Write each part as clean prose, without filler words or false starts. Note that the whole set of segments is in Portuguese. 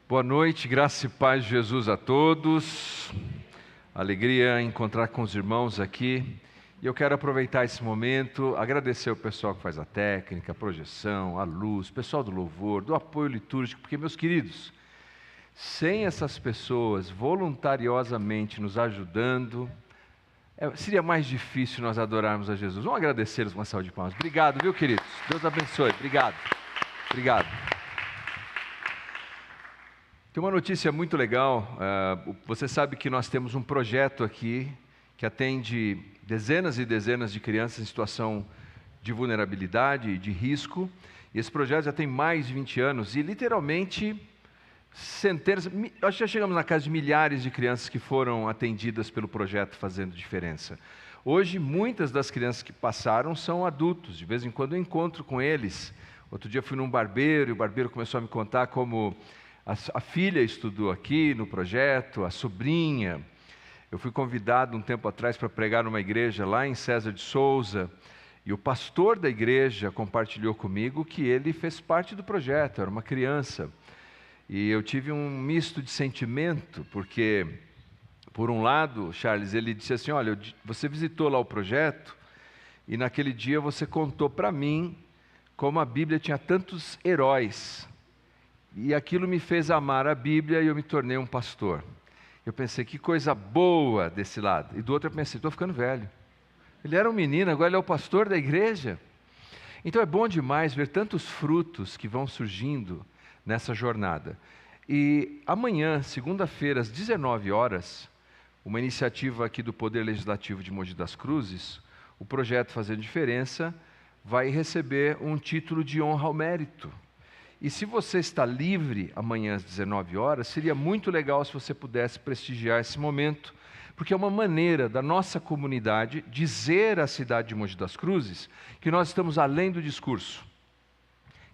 Boa noite, graça e paz de Jesus a todos. Alegria encontrar com os irmãos aqui. E eu quero aproveitar esse momento, agradecer o pessoal que faz a técnica, a projeção, a luz, o pessoal do louvor, do apoio litúrgico, porque, meus queridos, sem essas pessoas voluntariosamente nos ajudando, seria mais difícil nós adorarmos a Jesus. Vamos agradecê-los com uma salva de palmas. Obrigado, viu, queridos? Deus abençoe. Obrigado. Obrigado. Tem uma notícia muito legal. Você sabe que nós temos um projeto aqui que atende dezenas e dezenas de crianças em situação de vulnerabilidade e de risco. E esse projeto já tem mais de 20 anos e literalmente centenas, acho que já chegamos na casa de milhares de crianças que foram atendidas pelo projeto Fazendo Diferença. Hoje, muitas das crianças que passaram são adultos. De vez em quando eu encontro com eles. Outro dia fui num barbeiro e o barbeiro começou a me contar como a filha estudou aqui no projeto, a sobrinha. Eu fui convidado um tempo atrás para pregar numa igreja lá em César de Souza, e o pastor da igreja compartilhou comigo que ele fez parte do projeto, era uma criança. E eu tive um misto de sentimento, porque, por um lado, Charles, ele disse assim, olha, você visitou lá o projeto, e naquele dia você contou para mim como a Bíblia tinha tantos heróis. E aquilo me fez amar a Bíblia e eu me tornei um pastor. Eu pensei, que coisa boa desse lado. E do outro eu pensei, estou ficando velho. Ele era um menino, agora ele é o pastor da igreja. Então é bom demais ver tantos frutos que vão surgindo nessa jornada. E amanhã, segunda-feira, às 19 horas, uma iniciativa aqui do Poder Legislativo de Mogi das Cruzes, o projeto Fazendo Diferença, vai receber um título de honra ao mérito. E se você está livre amanhã às 19 horas, seria muito legal se você pudesse prestigiar esse momento, porque é uma maneira da nossa comunidade dizer à cidade de Mogi das Cruzes que nós estamos além do discurso,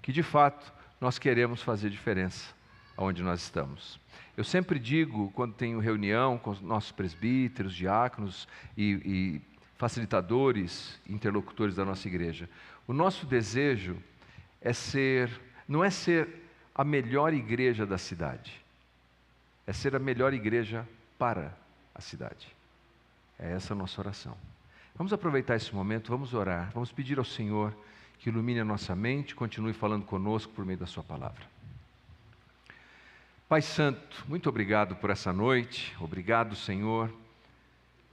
que de fato nós queremos fazer diferença onde nós estamos. Eu sempre digo, quando tenho reunião com os nossos presbíteros, diáconos e facilitadores, interlocutores da nossa igreja, o nosso desejo não é ser a melhor igreja da cidade, é ser a melhor igreja para a cidade. É essa a nossa oração. Vamos aproveitar esse momento, vamos orar, vamos pedir ao Senhor que ilumine a nossa mente, continue falando conosco por meio da sua palavra. Pai Santo, muito obrigado por essa noite, obrigado, Senhor,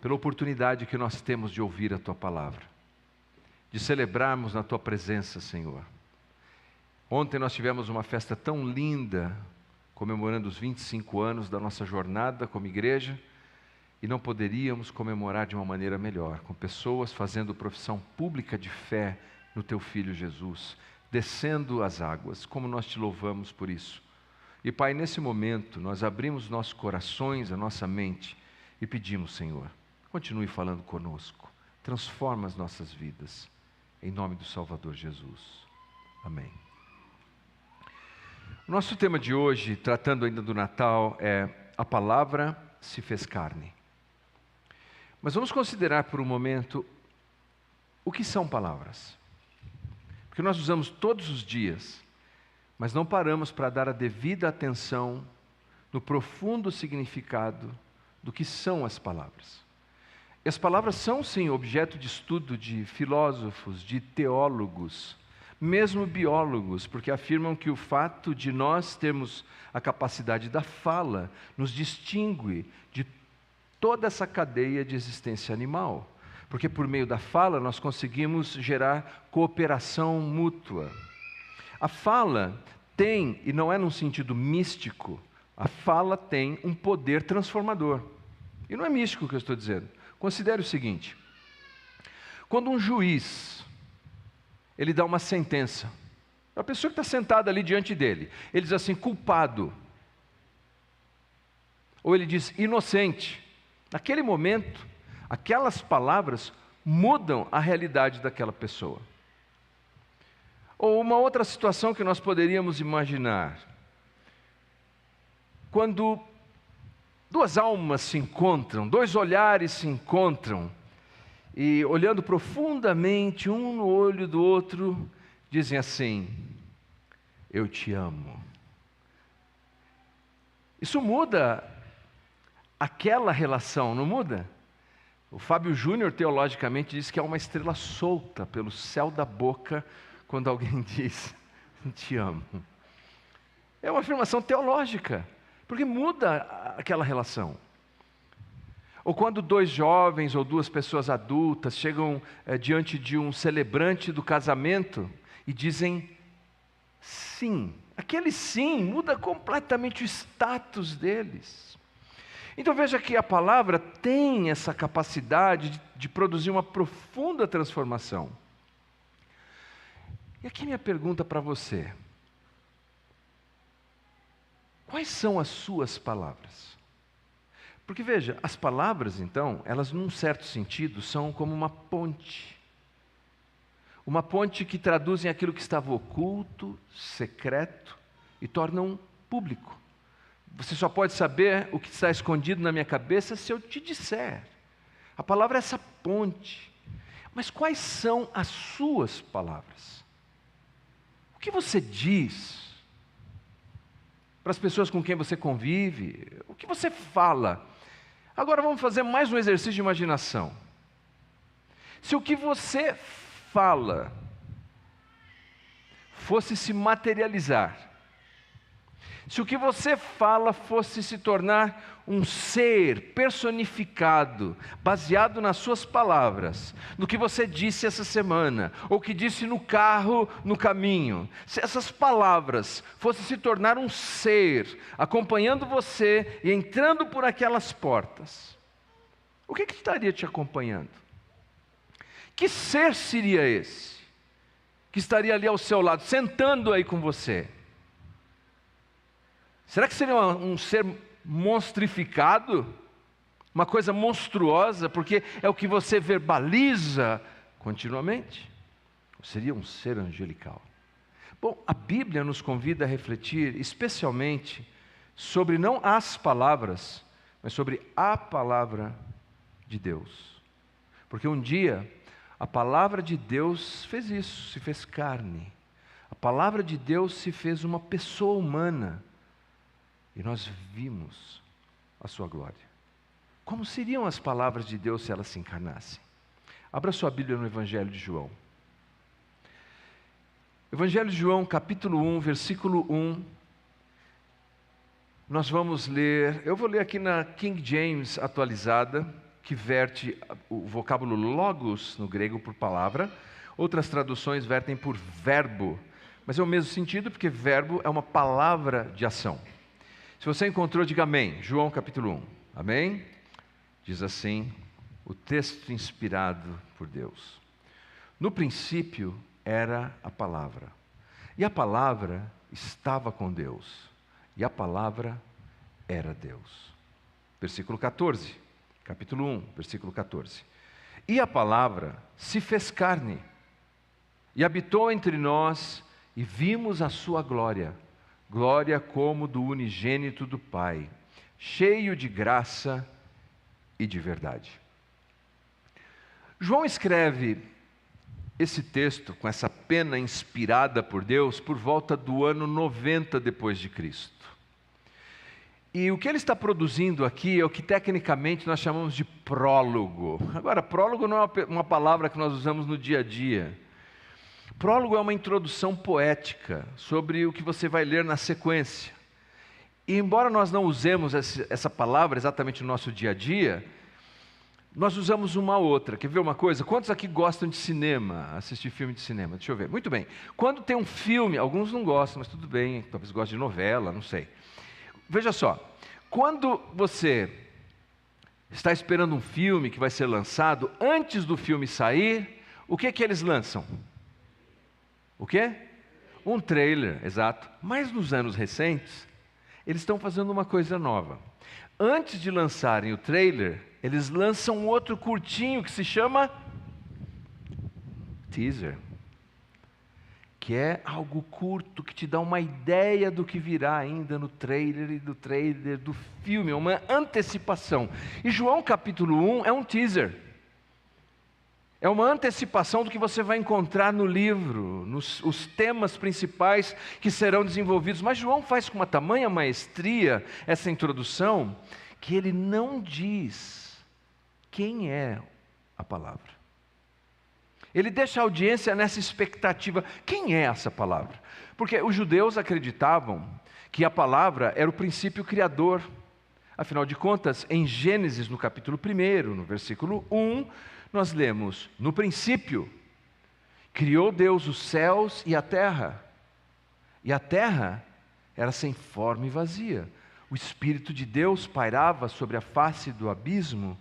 pela oportunidade que nós temos de ouvir a tua palavra, de celebrarmos na tua presença, Senhor. Ontem nós tivemos uma festa tão linda, comemorando os 25 anos da nossa jornada como igreja, e não poderíamos comemorar de uma maneira melhor, com pessoas fazendo profissão pública de fé no teu Filho Jesus, descendo as águas, como nós te louvamos por isso. E Pai, nesse momento, nós abrimos nossos corações, a nossa mente, e pedimos, Senhor, continue falando conosco, transforma as nossas vidas, em nome do Salvador Jesus. Amém. O nosso tema de hoje, tratando ainda do Natal, é a palavra se fez carne. Mas vamos considerar por um momento o que são palavras. Porque nós usamos todos os dias, mas não paramos para dar a devida atenção no profundo significado do que são as palavras. E as palavras são, sim, objeto de estudo de filósofos, de teólogos, mesmo biólogos, porque afirmam que o fato de nós termos a capacidade da fala nos distingue de toda essa cadeia de existência animal, porque por meio da fala nós conseguimos gerar cooperação mútua. A fala tem, e não é num sentido místico, a fala tem um poder transformador. E não é místico o que eu estou dizendo. Considere o seguinte, quando um juiz ele dá uma sentença, a pessoa que está sentada ali diante dele, ele diz assim, culpado, ou ele diz inocente. Naquele momento, aquelas palavras mudam a realidade daquela pessoa. Ou uma outra situação que nós poderíamos imaginar, quando duas almas se encontram, dois olhares se encontram, e olhando profundamente um no olho do outro, dizem assim, eu te amo. Isso muda aquela relação, não muda? O Fábio Júnior, teologicamente, diz que é uma estrela solta pelo céu da boca quando alguém diz, te amo. É uma afirmação teológica, porque muda aquela relação. Ou quando dois jovens ou duas pessoas adultas chegam diante de um celebrante do casamento e dizem sim. Aquele sim muda completamente o status deles. Então veja que a palavra tem essa capacidade de produzir uma profunda transformação. E aqui minha pergunta para você: quais são as suas palavras? Porque veja, as palavras então, elas num certo sentido são como uma ponte. Uma ponte que traduzem aquilo que estava oculto, secreto e tornam público. Você só pode saber o que está escondido na minha cabeça se eu te disser. A palavra é essa ponte. Mas quais são as suas palavras? O que você diz para as pessoas com quem você convive? O que você fala? Agora vamos fazer mais um exercício de imaginação. Se o que você fala fosse se materializar, se o que você fala fosse se tornar um ser personificado, baseado nas suas palavras, no que você disse essa semana, ou que disse no carro, no caminho, se essas palavras fossem se tornar um ser, acompanhando você e entrando por aquelas portas, o que estaria te acompanhando? Que ser seria esse, que estaria ali ao seu lado, sentando aí com você? Será que seria um ser monstrificado? Uma coisa monstruosa, porque é o que você verbaliza continuamente? Ou seria um ser angelical? Bom, a Bíblia nos convida a refletir especialmente sobre não as palavras, mas sobre a palavra de Deus. Porque um dia, a palavra de Deus fez isso, se fez carne. A palavra de Deus se fez uma pessoa humana. E nós vimos a sua glória. Como seriam as palavras de Deus se elas se encarnassem? Abra sua Bíblia no Evangelho de João. Evangelho de João, capítulo 1, versículo 1. Nós vamos ler, eu vou ler aqui na King James atualizada, que verte o vocábulo logos no grego por palavra. Outras traduções vertem por verbo, mas é o mesmo sentido, porque verbo é uma palavra de ação. Se você encontrou, diga amém. João capítulo 1. Amém? Diz assim o texto inspirado por Deus. No princípio era a palavra. E a palavra estava com Deus. E a palavra era Deus. Versículo 14. Capítulo 1, versículo 14. E a palavra se fez carne. E habitou entre nós e vimos a sua glória. Glória como do unigênito do Pai, cheio de graça e de verdade. João escreve esse texto com essa pena inspirada por Deus por volta do ano 90 depois de Cristo. E o que ele está produzindo aqui é o que tecnicamente nós chamamos de prólogo. Agora, prólogo não é uma palavra que nós usamos no dia a dia. Prólogo é uma introdução poética sobre o que você vai ler na sequência. E embora nós não usemos essa palavra exatamente no nosso dia a dia, nós usamos uma outra. Quer ver uma coisa? Quantos aqui gostam de cinema, assistir filme de cinema? Deixa eu ver. Muito bem. Quando tem um filme, alguns não gostam, mas tudo bem, talvez gostem de novela, não sei. Veja só, quando você está esperando um filme que vai ser lançado, antes do filme sair, o que eles lançam? O quê? Um trailer, exato. Mas nos anos recentes, eles estão fazendo uma coisa nova. Antes de lançarem o trailer, eles lançam um outro curtinho que se chama teaser. Que é algo curto, que te dá uma ideia do que virá ainda no trailer e do trailer do filme, é uma antecipação. E João capítulo 1 é um teaser. É uma antecipação do que você vai encontrar no livro, os temas principais que serão desenvolvidos. Mas João faz com uma tamanha maestria essa introdução, que ele não diz quem é a palavra. Ele deixa a audiência nessa expectativa. Quem é essa palavra? Porque os judeus acreditavam que a palavra era o princípio criador. Afinal de contas, em Gênesis, no capítulo 1, no versículo 1, nós lemos: no princípio, criou Deus os céus e a terra era sem forma e vazia. O Espírito de Deus pairava sobre a face do abismo.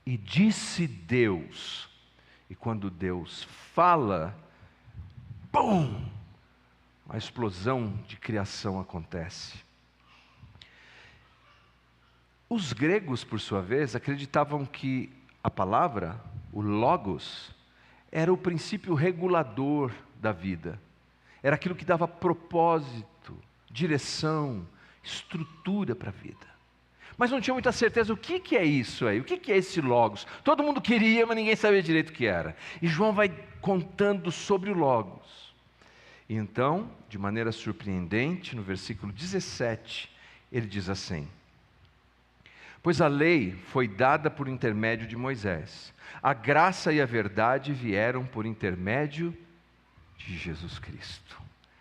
E disse Deus, e quando Deus fala, bum! A explosão de criação acontece. Os gregos, por sua vez, acreditavam que a palavra, o logos, era o princípio regulador da vida. Era aquilo que dava propósito, direção, estrutura para a vida. Mas não tinha muita certeza o que é isso aí, o que é esse logos. Todo mundo queria, mas ninguém sabia direito o que era. E João vai contando sobre o logos. E então, de maneira surpreendente, no versículo 17, ele diz assim: pois a lei foi dada por intermédio de Moisés, a graça e a verdade vieram por intermédio de Jesus Cristo.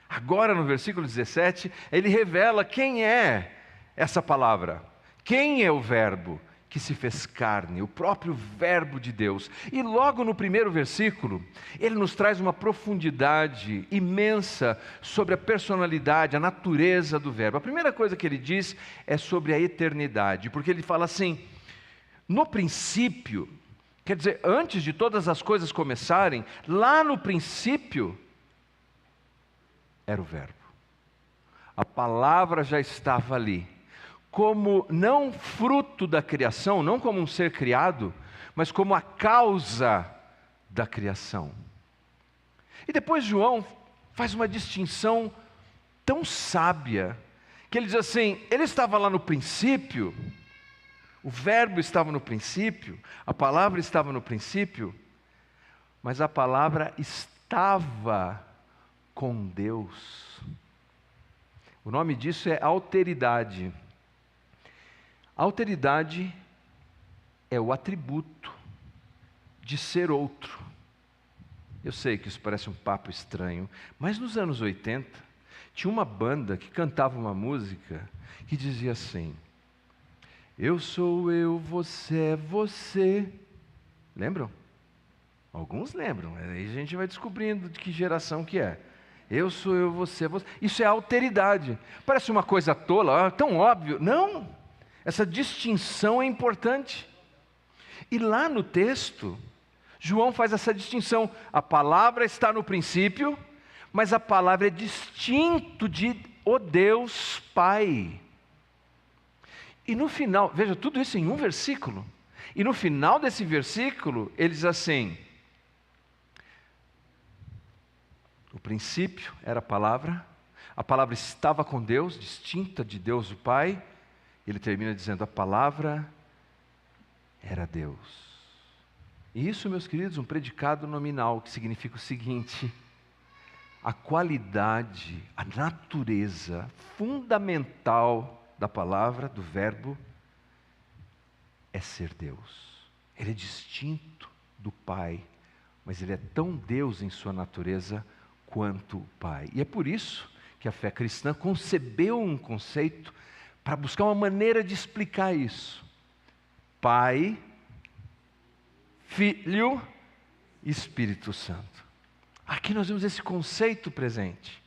Agora, no versículo 17, ele revela quem é essa palavra. Quem é o verbo que se fez carne, o próprio verbo de Deus? E logo no primeiro versículo, ele nos traz uma profundidade imensa sobre a personalidade, a natureza do verbo. A primeira coisa que ele diz é sobre a eternidade, porque ele fala assim: no princípio, quer dizer, antes de todas as coisas começarem, lá no princípio, era o verbo. A palavra já estava ali, como não fruto da criação, não como um ser criado, mas como a causa da criação. E depois João faz uma distinção tão sábia, que ele diz assim: ele estava lá no princípio, o verbo estava no princípio, a palavra estava no princípio, mas a palavra estava com Deus. O nome disso é alteridade. Alteridade é o atributo de ser outro. Eu sei que isso parece um papo estranho, mas nos anos 80, tinha uma banda que cantava uma música que dizia assim: eu sou eu, você é você. Lembram? Alguns lembram, aí a gente vai descobrindo de que geração que é. Eu sou eu, você é você. Isso é alteridade. Parece uma coisa tola, tão óbvio. Não! Essa distinção é importante. E lá no texto, João faz essa distinção. A palavra está no princípio, mas a palavra é distinto de o Deus Pai. E no final, veja, tudo isso em um versículo. E no final desse versículo, ele diz assim: o princípio era a palavra estava com Deus, distinta de Deus o Pai. Ele termina dizendo: a palavra era Deus. E isso, meus queridos, um predicado nominal, que significa o seguinte: a qualidade, a natureza fundamental da palavra, do verbo, é ser Deus. Ele é distinto do Pai, mas ele é tão Deus em sua natureza quanto o Pai. E é por isso que a fé cristã concebeu um conceito para buscar uma maneira de explicar isso. Pai, Filho e Espírito Santo. Aqui nós vemos esse conceito presente.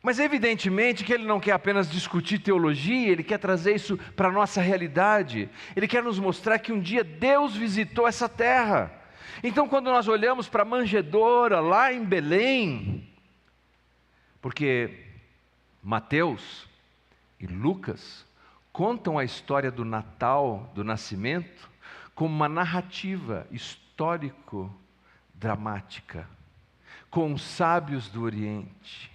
Mas evidentemente que ele não quer apenas discutir teologia, ele quer trazer isso para a nossa realidade. Ele quer nos mostrar que um dia Deus visitou essa terra. Então quando nós olhamos para a manjedoura lá em Belém, porque Mateus e Lucas contam a história do Natal, do nascimento, como uma narrativa histórico-dramática, com os sábios do Oriente,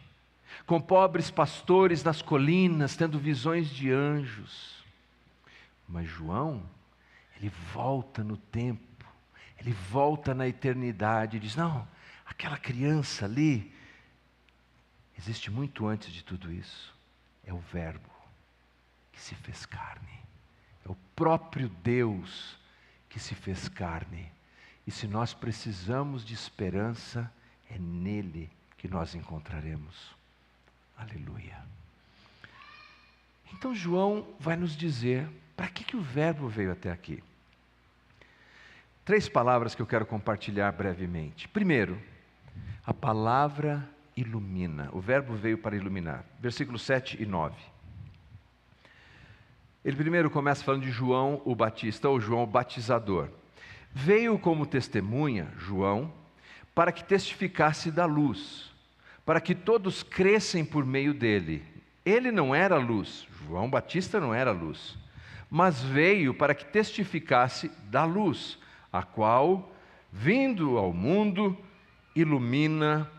com pobres pastores nas colinas, tendo visões de anjos. Mas João, Ele volta no tempo, ele volta na eternidade e diz, não, aquela criança ali existe muito antes de tudo isso. É o Verbo que se fez carne. É o próprio Deus que se fez carne. E se nós precisamos de esperança, é nele que nós encontraremos. Aleluia. Então João vai nos dizer, para que o Verbo veio até aqui? 3 palavras que eu quero compartilhar brevemente. Primeiro, a palavra ilumina. O Verbo veio para iluminar. Versículos 7 e 9. Ele primeiro começa falando de João o Batista, ou João o Batizador. Veio como testemunha, João, para que testificasse da luz, para que todos crescem por meio dele. Ele não era luz, João Batista não era luz, mas veio para que testificasse da luz, a qual, vindo ao mundo, ilumina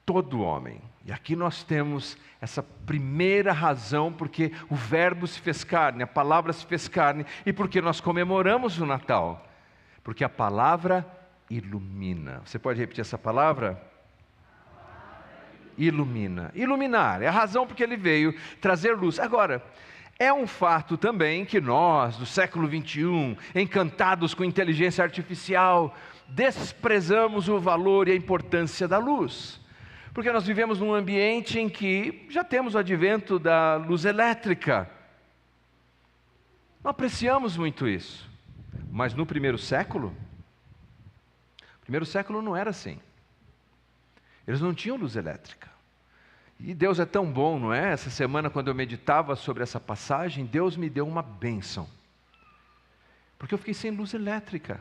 todo homem. E aqui nós temos essa primeira razão porque o Verbo se fez carne, a palavra se fez carne, e porque nós comemoramos o Natal. Porque a palavra ilumina. Você pode repetir essa palavra? Ilumina. Iluminar, é a razão porque ele veio trazer luz. Agora, é um fato também que nós, do século 21, encantados com inteligência artificial, desprezamos o valor e a importância da luz. Porque nós vivemos num ambiente em que já temos o advento da luz elétrica. Não apreciamos muito isso. Mas no primeiro século não era assim. Eles não tinham luz elétrica. E Deus é tão bom, não é? Essa semana, quando eu meditava sobre essa passagem, Deus me deu uma bênção. Porque eu fiquei sem luz elétrica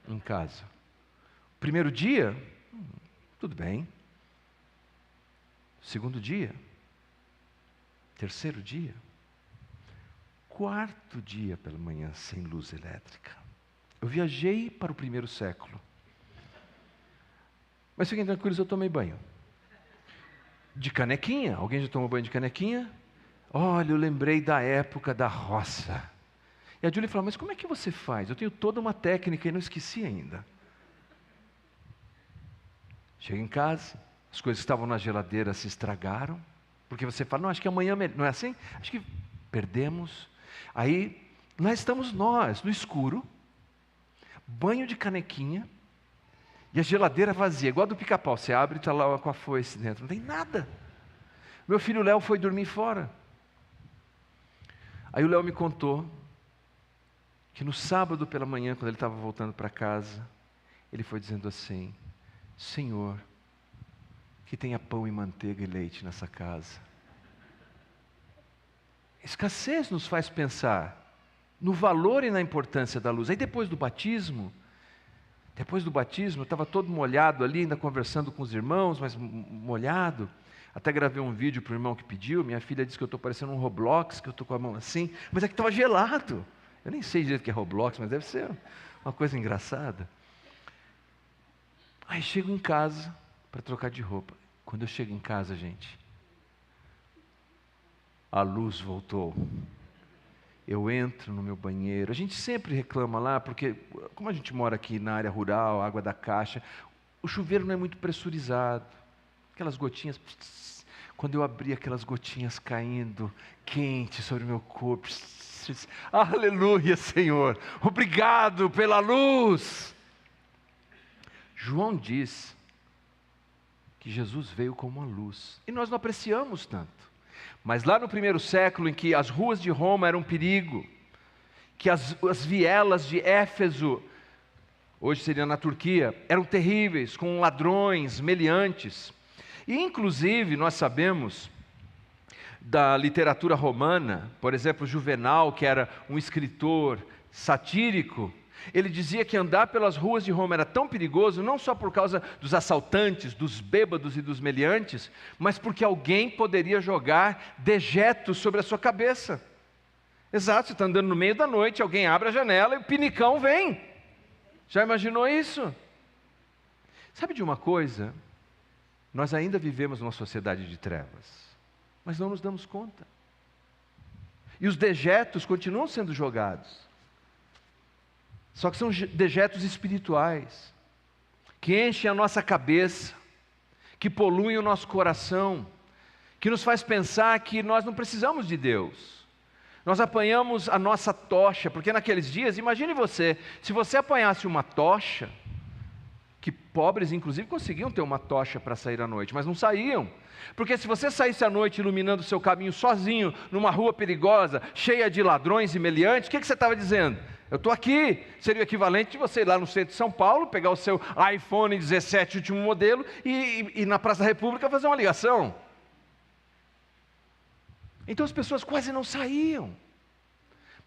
em casa. Primeiro dia, tudo bem. Segundo dia. Terceiro dia. Quarto dia pela manhã sem luz elétrica. Eu viajei para o primeiro século. Mas fiquem tranquilos, eu tomei banho. De canequinha. Alguém já tomou banho de canequinha? Olha, eu lembrei da época da roça. E a Júlia falou, mas como é que você faz? Eu tenho toda uma técnica e não esqueci ainda. Chego em casa, as coisas que estavam na geladeira se estragaram. Porque você fala, não, acho que amanhã, não é assim? Acho que perdemos. Aí, lá estamos nós, no escuro, banho de canequinha, e a geladeira vazia, igual a do Pica-Pau, você abre e está lá com a foice dentro, não tem nada. Meu filho Léo foi dormir fora. Aí o Léo me contou que no sábado pela manhã, quando ele estava voltando para casa, ele foi dizendo assim, Senhor, que tenha pão e manteiga e leite nessa casa. Escassez nos faz pensar no valor e na importância da luz. Aí depois do batismo, eu estava todo molhado ali, ainda conversando com os irmãos, mas molhado. Até gravei um vídeo para o irmão que pediu. Minha filha disse que eu estou parecendo um Roblox, que eu estou com a mão assim, mas é que estava gelado. Eu nem sei direito o que é Roblox, mas deve ser uma coisa engraçada. Aí chego em casa para trocar de roupa. Quando eu chego em casa, gente, a luz voltou. Eu entro no meu banheiro. A gente sempre reclama lá, porque como a gente mora aqui na área rural, água da caixa, o chuveiro não é muito pressurizado. Aquelas gotinhas, quando eu abri aquelas gotinhas caindo, quente sobre o meu corpo. Aleluia, Senhor. Obrigado pela luz. João diz que Jesus veio como uma luz. E nós não apreciamos tanto. Mas lá no primeiro século, em que as ruas de Roma eram um perigo, que as vielas de Éfeso, hoje seria na Turquia, eram terríveis, com ladrões, meliantes. E inclusive nós sabemos da literatura romana, por exemplo, Juvenal, que era um escritor satírico, ele dizia que andar pelas ruas de Roma era tão perigoso, não só por causa dos assaltantes, dos bêbados e dos meliantes, mas porque alguém poderia jogar dejetos sobre a sua cabeça. Exato, você está andando no meio da noite, alguém abre a janela e o pinicão vem. Já imaginou isso? Sabe de uma coisa? Nós ainda vivemos numa sociedade de trevas, mas não nos damos conta. E os dejetos continuam sendo jogados. Só que são dejetos espirituais, que enchem a nossa cabeça, que poluem o nosso coração, que nos faz pensar que nós não precisamos de Deus. Nós apanhamos a nossa tocha, porque naqueles dias, imagine você, se você apanhasse uma tocha, que pobres inclusive conseguiam ter uma tocha para sair à noite, mas não saíam. Porque se você saísse à noite iluminando o seu caminho sozinho, numa rua perigosa, cheia de ladrões e meliantes, o que você estava dizendo? Eu estou aqui. Seria o equivalente de você ir lá no centro de São Paulo, pegar o seu iPhone 17 último modelo e na Praça da República fazer uma ligação. Então as pessoas quase não saíam.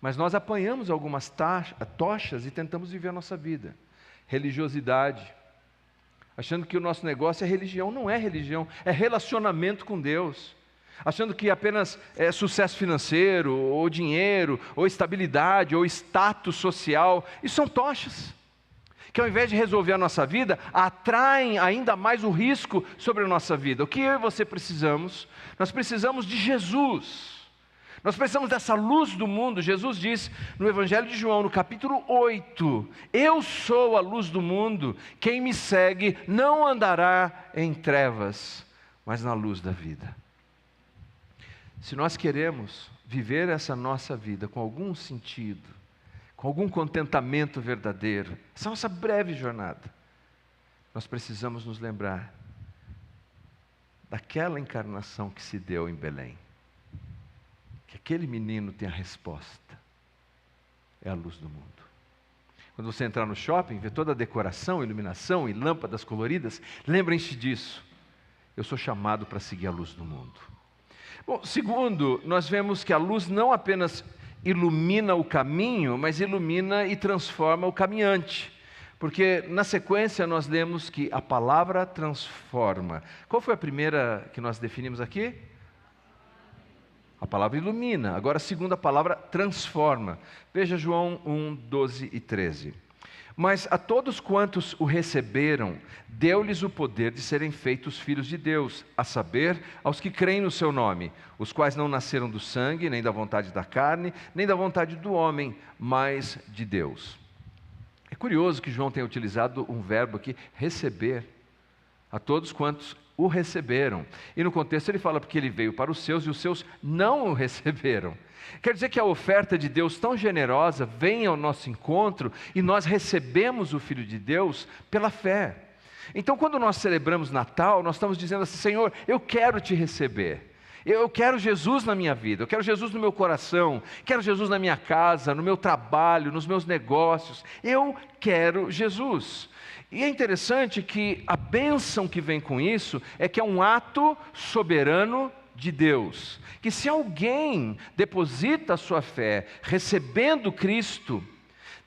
Mas nós apanhamos algumas tochas e tentamos viver a nossa vida. Religiosidade. Achando que o nosso negócio é religião. Não é religião, é relacionamento com Deus. Achando que apenas é sucesso financeiro, ou dinheiro, ou estabilidade, ou status social. Isso são tochas, que ao invés de resolver a nossa vida, atraem ainda mais o risco sobre a nossa vida. O que eu e você precisamos? Nós precisamos de Jesus. Nós precisamos dessa luz do mundo. Jesus diz no Evangelho de João, no capítulo 8, eu sou a luz do mundo, quem me segue não andará em trevas, mas na luz da vida. Se nós queremos viver essa nossa vida com algum sentido, com algum contentamento verdadeiro, essa nossa breve jornada, nós precisamos nos lembrar daquela encarnação que se deu em Belém. Que aquele menino tem a resposta, é a luz do mundo. Quando você entrar no shopping, ver toda a decoração, iluminação e lâmpadas coloridas, lembrem-se disso, eu sou chamado para seguir a luz do mundo. Bom, segundo, nós vemos que a luz não apenas ilumina o caminho, mas ilumina e transforma o caminhante. Porque na sequência nós lemos que a palavra transforma. Qual foi a primeira que nós definimos aqui? A palavra ilumina. Agora a segunda palavra transforma. Veja João 1, 12 e 13. Mas a todos quantos o receberam, deu-lhes o poder de serem feitos filhos de Deus, a saber, aos que creem no seu nome, os quais não nasceram do sangue, nem da vontade da carne, nem da vontade do homem, mas de Deus. É curioso que João tenha utilizado um verbo aqui, receber, a todos quantos o receberam. E no contexto ele fala porque ele veio para os seus e os seus não o receberam. Quer dizer que a oferta de Deus tão generosa vem ao nosso encontro e nós recebemos o Filho de Deus pela fé. Então quando nós celebramos Natal, nós estamos dizendo assim, Senhor, eu quero te receber. Eu quero Jesus na minha vida, eu quero Jesus no meu coração, quero Jesus na minha casa, no meu trabalho, nos meus negócios. Eu quero Jesus. E é interessante que a bênção que vem com isso é que é um ato soberano de Deus. Que se alguém deposita a sua fé recebendo Cristo,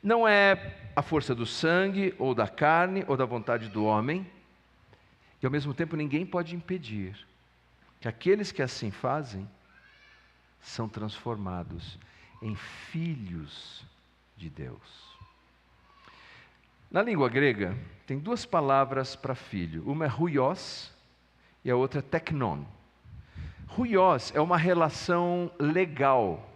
não é a força do sangue, ou da carne, ou da vontade do homem, e ao mesmo tempo ninguém pode impedir que aqueles que assim fazem são transformados em filhos de Deus. Na língua grega, tem duas palavras para filho. Uma é huios e a outra é teknon. Huios é uma relação legal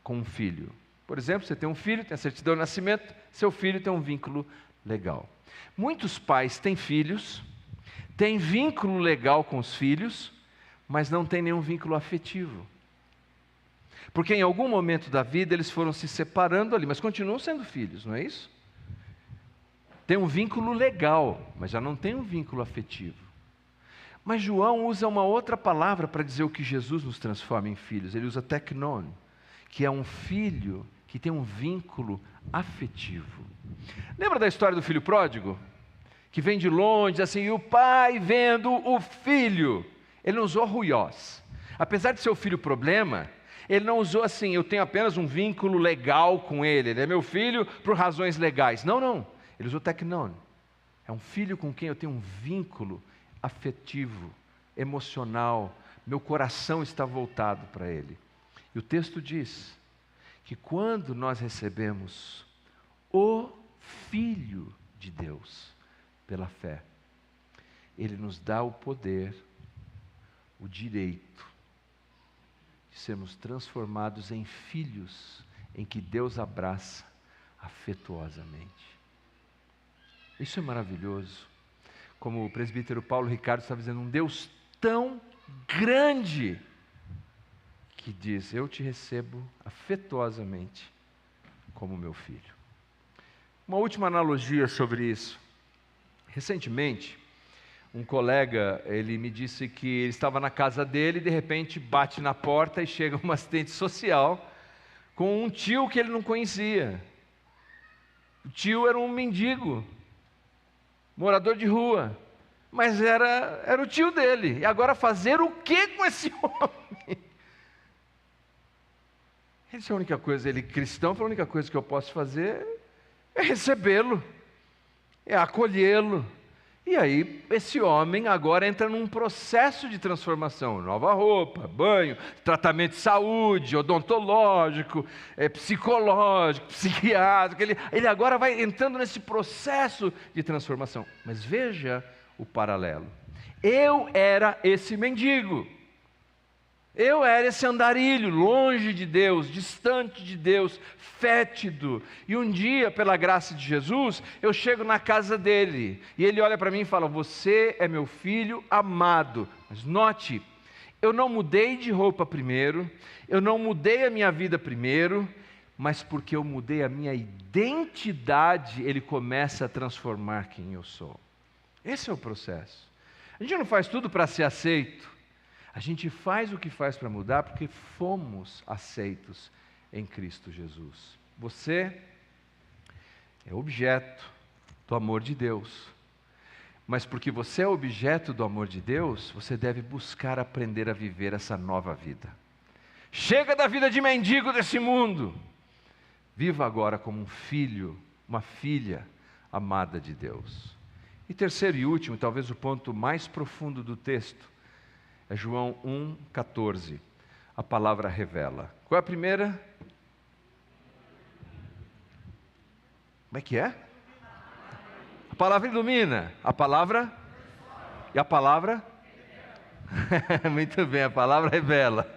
com um filho. Por exemplo, você tem um filho, tem a certidão de nascimento, seu filho tem um vínculo legal. Muitos pais têm filhos, têm vínculo legal com os filhos, mas não têm nenhum vínculo afetivo. Porque em algum momento da vida eles foram se separando ali, mas continuam sendo filhos, não é isso? Tem um vínculo legal, mas já não tem um vínculo afetivo. Mas João usa uma outra palavra para dizer o que Jesus nos transforma em filhos. Ele usa teknon, que é um filho que tem um vínculo afetivo. Lembra da história do filho pródigo? Que vem de longe, assim, e o pai vendo o filho. Ele não usou huios. Apesar de ser o filho problema, ele não usou assim, eu tenho apenas um vínculo legal com ele. Ele é meu filho por razões legais. Não, não. Ele usou teknon. É um filho com quem eu tenho um vínculo afetivo, emocional. Meu coração está voltado para ele. E o texto diz que quando nós recebemos o Filho de Deus pela fé, ele nos dá o poder, o direito de sermos transformados em filhos em que Deus abraça, afetuosamente. Isso é maravilhoso. Como o presbítero Paulo Ricardo estava dizendo, um Deus tão grande que diz: eu te recebo afetuosamente como meu filho. Uma última analogia sobre isso. Recentemente, um colega, ele me disse que ele estava na casa dele e de repente bate na porta e chega um assistente social com um tio que ele não conhecia. O tio era um mendigo, morador de rua, mas era o tio dele. E agora fazer o que com esse homem? Ele disse: a única coisa, ele cristão, a única coisa que eu posso fazer é recebê-lo, é acolhê-lo. E aí, esse homem agora entra num processo de transformação, nova roupa, banho, tratamento de saúde, odontológico, psicológico, psiquiátrico, ele agora vai entrando nesse processo de transformação. Mas veja o paralelo. Eu era esse mendigo, eu era esse andarilho, longe de Deus, distante de Deus, fétido. E um dia, pela graça de Jesus, eu chego na casa dele. E ele olha para mim e fala: você é meu filho amado. Mas note, eu não mudei de roupa primeiro, eu não mudei a minha vida primeiro, mas porque eu mudei a minha identidade, ele começa a transformar quem eu sou. Esse é o processo. A gente não faz tudo para ser aceito. A gente faz o que faz para mudar porque fomos aceitos em Cristo Jesus. Você é objeto do amor de Deus. Mas porque você é objeto do amor de Deus, você deve buscar aprender a viver essa nova vida. Chega da vida de mendigo desse mundo. Viva agora como um filho, uma filha amada de Deus. E terceiro e último, talvez o ponto mais profundo do texto, é João 1,14. A palavra revela. Qual é a primeira? Como é que é? A palavra ilumina. A palavra? E a palavra? Muito bem, a palavra revela.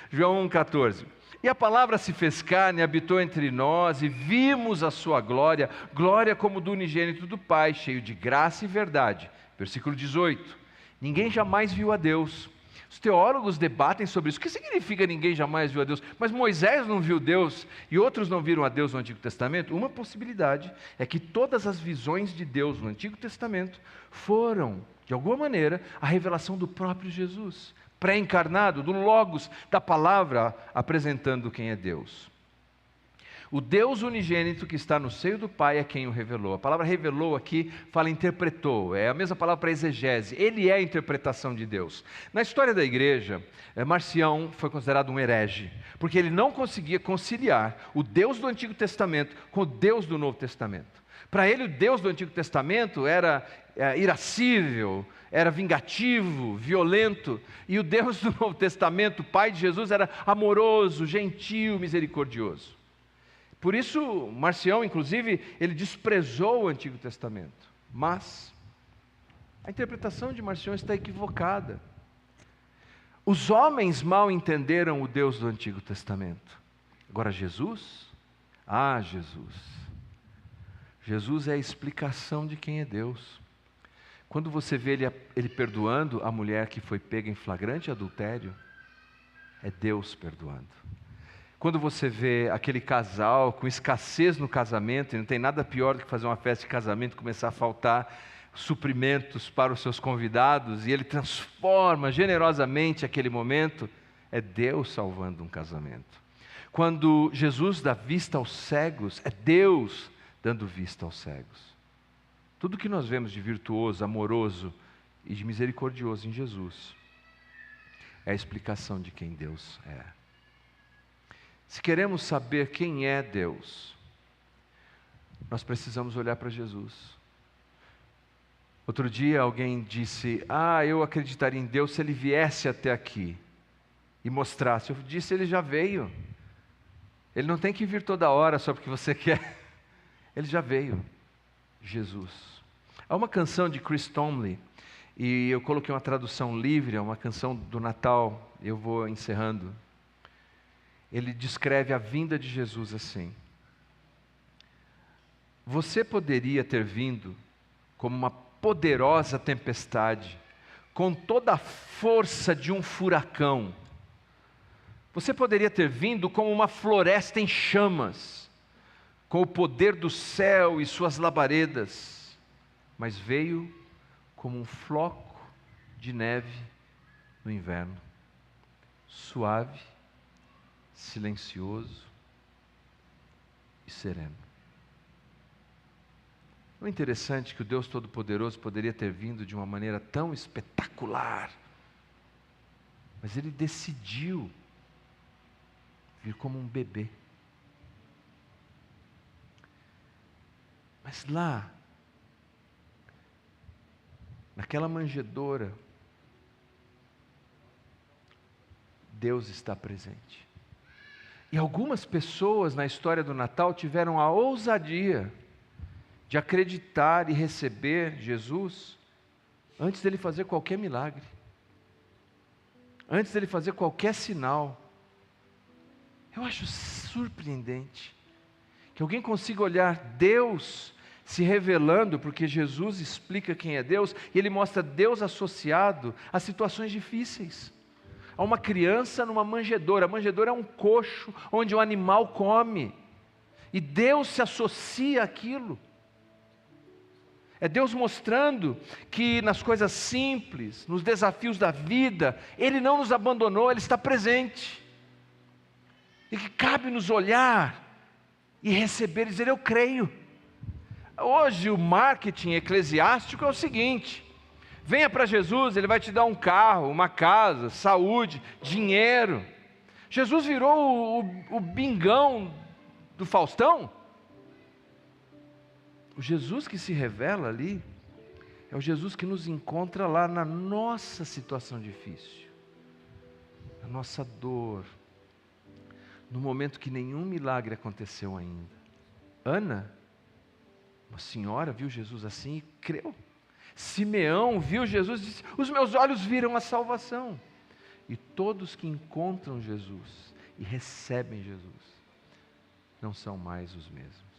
João 1,14. E a palavra se fez carne, habitou entre nós, e vimos a sua glória, glória como do unigênito do Pai, cheio de graça e verdade. Versículo 18. Ninguém jamais viu a Deus. Os teólogos debatem sobre isso. O que significa ninguém jamais viu a Deus? Mas Moisés não viu Deus e outros não viram a Deus no Antigo Testamento? Uma possibilidade é que todas as visões de Deus no Antigo Testamento foram, de alguma maneira, a revelação do próprio Jesus, pré-encarnado, do Logos, da palavra apresentando quem é Deus. O Deus unigênito que está no seio do Pai é quem o revelou. A palavra revelou aqui fala interpretou, é a mesma palavra para exegese. Ele é a interpretação de Deus. Na história da igreja, Marcião foi considerado um herege, porque ele não conseguia conciliar o Deus do Antigo Testamento com o Deus do Novo Testamento. Para ele, o Deus do Antigo Testamento era irascível, era vingativo, violento, e o Deus do Novo Testamento, o Pai de Jesus, era amoroso, gentil, misericordioso. Por isso, Marcião, inclusive, ele desprezou o Antigo Testamento. Mas a interpretação de Marcião está equivocada. Os homens mal entenderam o Deus do Antigo Testamento. Agora Jesus? Jesus é a explicação de quem é Deus. Quando você vê ele perdoando a mulher que foi pega em flagrante adultério, é Deus perdoando. Quando você vê aquele casal com escassez no casamento, e não tem nada pior do que fazer uma festa de casamento e começar a faltar suprimentos para os seus convidados, e ele transforma generosamente aquele momento, é Deus salvando um casamento. Quando Jesus dá vista aos cegos, é Deus dando vista aos cegos. Tudo que nós vemos de virtuoso, amoroso e de misericordioso em Jesus, é a explicação de quem Deus é. Se queremos saber quem é Deus, nós precisamos olhar para Jesus. Outro dia alguém disse: eu acreditaria em Deus se Ele viesse até aqui e mostrasse. Eu disse: Ele já veio. Ele não tem que vir toda hora só porque você quer. Ele já veio. Jesus. Há uma canção de Chris Tomlin, e eu coloquei uma tradução livre, é uma canção do Natal, eu vou encerrando. Ele descreve a vinda de Jesus assim: você poderia ter vindo como uma poderosa tempestade, com toda a força de um furacão. Você poderia ter vindo como uma floresta em chamas, com o poder do céu e suas labaredas, mas veio como um floco de neve no inverno, suave, silencioso e sereno. Não é interessante que o Deus Todo-Poderoso poderia ter vindo de uma maneira tão espetacular, mas Ele decidiu vir como um bebê. Mas lá, naquela manjedoura, Deus está presente. E algumas pessoas na história do Natal tiveram a ousadia de acreditar e receber Jesus antes dele fazer qualquer milagre, antes dele fazer qualquer sinal. Eu acho surpreendente que alguém consiga olhar Deus se revelando, porque Jesus explica quem é Deus, e Ele mostra Deus associado a situações difíceis. A uma criança numa manjedoura. A manjedoura é um coxo onde o animal come, e Deus se associa àquilo. É Deus mostrando que nas coisas simples, nos desafios da vida, Ele não nos abandonou, Ele está presente. E que cabe nos olhar e receber e dizer: eu creio. Hoje o marketing eclesiástico é o seguinte: venha para Jesus, Ele vai te dar um carro, uma casa, saúde, dinheiro. Jesus virou o bingão do Faustão? O Jesus que se revela ali é o Jesus que nos encontra lá na nossa situação difícil, na nossa dor, no momento que nenhum milagre aconteceu ainda. Ana, uma senhora, viu Jesus assim e creu. Simeão viu Jesus e disse: os meus olhos viram a salvação. E todos que encontram Jesus e recebem Jesus não são mais os mesmos.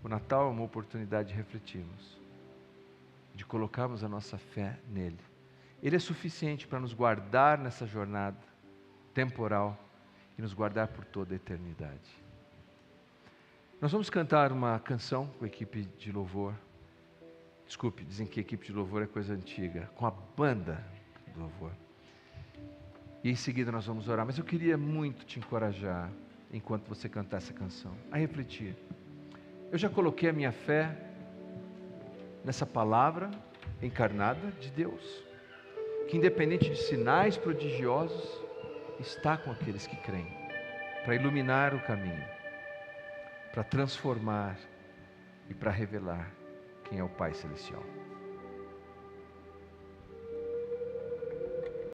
O Natal é uma oportunidade de refletirmos, de colocarmos a nossa fé nele. Ele é suficiente para nos guardar nessa jornada temporal e nos guardar por toda a eternidade. Nós vamos cantar uma canção com a equipe de louvor. Desculpe, dizem que a equipe de louvor é coisa antiga. Com a banda de louvor. E em seguida nós vamos orar. Mas eu queria muito te encorajar, enquanto você cantar essa canção, a refletir. Eu já coloquei a minha fé nessa palavra encarnada de Deus, que independente de sinais prodigiosos, está com aqueles que creem, para iluminar o caminho, para transformar e para revelar quem é o Pai Celestial.